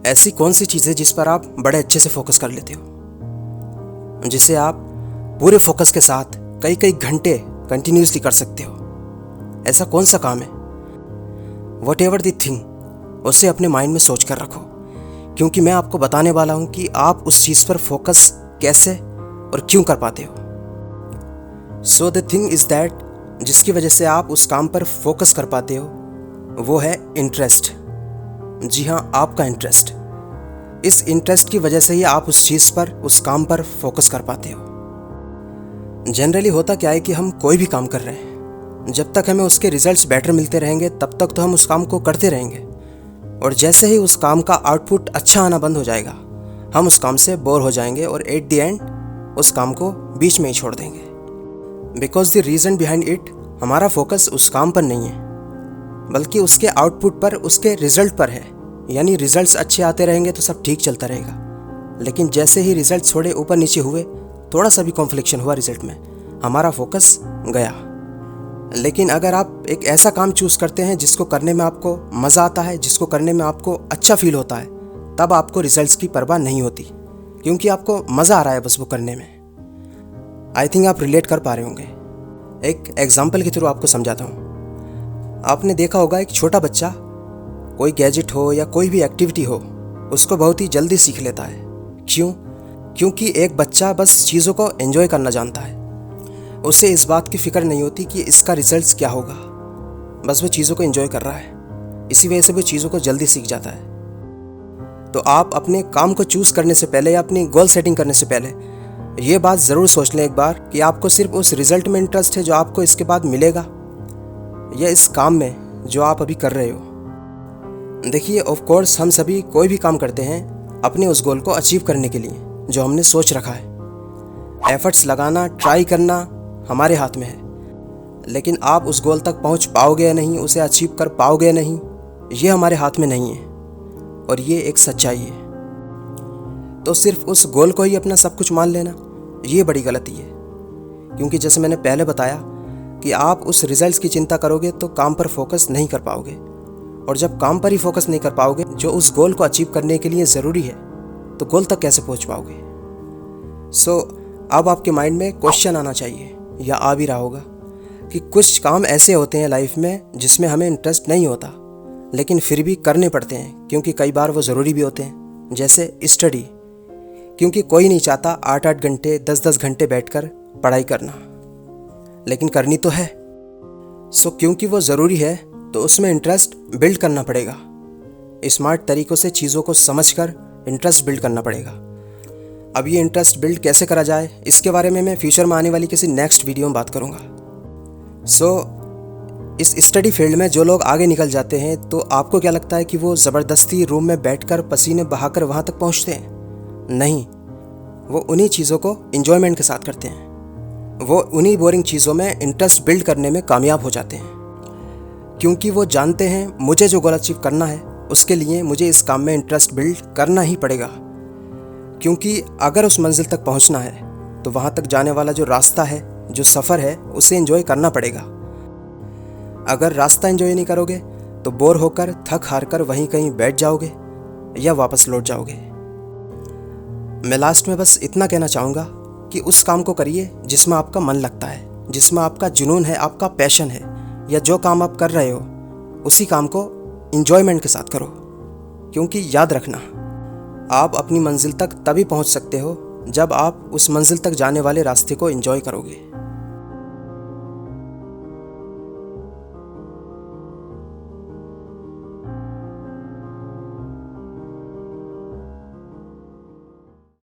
ऐसी कौन सी चीज़ है जिस पर आप बड़े अच्छे से फोकस कर लेते हो, जिसे आप पूरे फोकस के साथ कई कई घंटे कंटिन्यूसली कर सकते हो? ऐसा कौन सा काम है? वट एवर द थिंग, उसे अपने माइंड में सोच कर रखो, क्योंकि मैं आपको बताने वाला हूँ कि आप उस चीज़ पर फोकस कैसे और क्यों कर पाते हो। So the thing is that, जिसकी वजह से आप उस काम पर फोकस कर पाते हो, वो है इंटरेस्ट। जी हाँ, आपका इंटरेस्ट। इस इंटरेस्ट की वजह से ही आप उस चीज़ पर, उस काम पर फोकस कर पाते हो। जनरली होता क्या है कि हम कोई भी काम कर रहे हैं, जब तक हमें उसके रिजल्ट्स बेटर मिलते रहेंगे तब तक तो हम उस काम को करते रहेंगे, और जैसे ही उस काम का आउटपुट अच्छा आना बंद हो जाएगा, हम उस काम से बोर हो जाएंगे और एट द एंड उस काम को बीच में ही छोड़ देंगे। Because the reason behind it, हमारा फोकस उस काम पर नहीं है, बल्कि उसके आउटपुट पर, उसके रिजल्ट पर है। यानी रिजल्ट्स अच्छे आते रहेंगे तो सब ठीक चलता रहेगा, लेकिन जैसे ही रिजल्ट थोड़े ऊपर नीचे हुए, थोड़ा सा भी कॉन्फ्लिक्शन हुआ रिजल्ट में, हमारा फोकस गया। लेकिन अगर आप एक ऐसा काम चूज़ करते हैं जिसको करने में आपको मज़ा आता है, जिसको करने में आपको अच्छा फील होता है, तब आपको रिजल्ट्स की परवाह नहीं होती, क्योंकि आपको मज़ा आ रहा है बस वो करने में। आई थिंक आप रिलेट कर पा रहे होंगे। एक एग्जाम्पल के थ्रू आपको समझाता हूँ। आपने देखा होगा, एक छोटा बच्चा कोई गैजेट हो या कोई भी एक्टिविटी हो, उसको बहुत ही जल्दी सीख लेता है। क्यों? क्योंकि एक बच्चा बस चीज़ों को एंजॉय करना जानता है। उसे इस बात की फ़िक्र नहीं होती कि इसका रिजल्ट्स क्या होगा, बस वो चीज़ों को एंजॉय कर रहा है। इसी वजह से वो चीज़ों को जल्दी सीख जाता है। तो आप अपने काम को चूज़ करने से पहले या अपनी गोल सेटिंग करने से पहले ये बात ज़रूर सोच लें एक बार कि आपको सिर्फ उस रिज़ल्ट में इंटरेस्ट है जो आपको इसके बाद मिलेगा, या इस काम में जो आप अभी कर रहे हो। देखिए, ऑफ कोर्स हम सभी कोई भी काम करते हैं अपने उस गोल को अचीव करने के लिए जो हमने सोच रखा है। एफर्ट्स लगाना, ट्राई करना हमारे हाथ में है, लेकिन आप उस गोल तक पहुंच पाओगे या नहीं, उसे अचीव कर पाओगे या नहीं, ये हमारे हाथ में नहीं है, और ये एक सच्चाई है। तो सिर्फ उस गोल को ही अपना सब कुछ मान लेना, ये बड़ी गलती है। क्योंकि जैसे मैंने पहले बताया कि आप उस रिजल्ट्स की चिंता करोगे तो काम पर फोकस नहीं कर पाओगे, और जब काम पर ही फोकस नहीं कर पाओगे जो उस गोल को अचीव करने के लिए ज़रूरी है, तो गोल तक कैसे पहुंच पाओगे? सो अब आपके माइंड में क्वेश्चन आना चाहिए, या आ भी रहा होगा, कि कुछ काम ऐसे होते हैं लाइफ में जिसमें हमें इंटरेस्ट नहीं होता, लेकिन फिर भी करने पड़ते हैं क्योंकि कई बार वो ज़रूरी भी होते हैं। जैसे स्टडी, क्योंकि कोई नहीं चाहता 8-8 घंटे 10-10 घंटे बैठकर पढ़ाई करना, लेकिन करनी तो है। सो क्योंकि वो ज़रूरी है तो उसमें इंटरेस्ट बिल्ड करना पड़ेगा। स्मार्ट तरीक़ों से चीज़ों को समझकर इंटरेस्ट बिल्ड करना पड़ेगा। अब ये इंटरेस्ट बिल्ड कैसे करा जाए, इसके बारे में मैं फ्यूचर में आने वाली किसी नेक्स्ट वीडियो में बात करूँगा। सो इस स्टडी फील्ड में जो लोग आगे निकल जाते हैं, तो आपको क्या लगता है कि वो ज़बरदस्ती रूम में बैठकर पसीने बहाकर वहाँ तक पहुँचते हैं? नहीं, वो उन्हीं चीज़ों को एंजॉयमेंट के साथ करते हैं। वो उन्हीं बोरिंग चीज़ों में इंटरेस्ट बिल्ड करने में कामयाब हो जाते हैं, क्योंकि वो जानते हैं मुझे जो गोल अचीव करना है उसके लिए मुझे इस काम में इंटरेस्ट बिल्ड करना ही पड़ेगा। क्योंकि अगर उस मंजिल तक पहुंचना है तो वहां तक जाने वाला जो रास्ता है, जो सफ़र है, उसे एंजॉय करना पड़ेगा। अगर रास्ता एंजॉय नहीं करोगे तो बोर होकर, थक हार कर वहीं कहीं बैठ जाओगे या वापस लौट जाओगे। मैं लास्ट में बस इतना कहना चाहूँगा कि उस काम को करिए जिसमें आपका मन लगता है, जिसमें आपका जुनून है, आपका पैशन है, या जो काम आप कर रहे हो उसी काम को एंजॉयमेंट के साथ करो। क्योंकि याद रखना, आप अपनी मंजिल तक तभी पहुंच सकते हो जब आप उस मंजिल तक जाने वाले रास्ते को एंजॉय करोगे।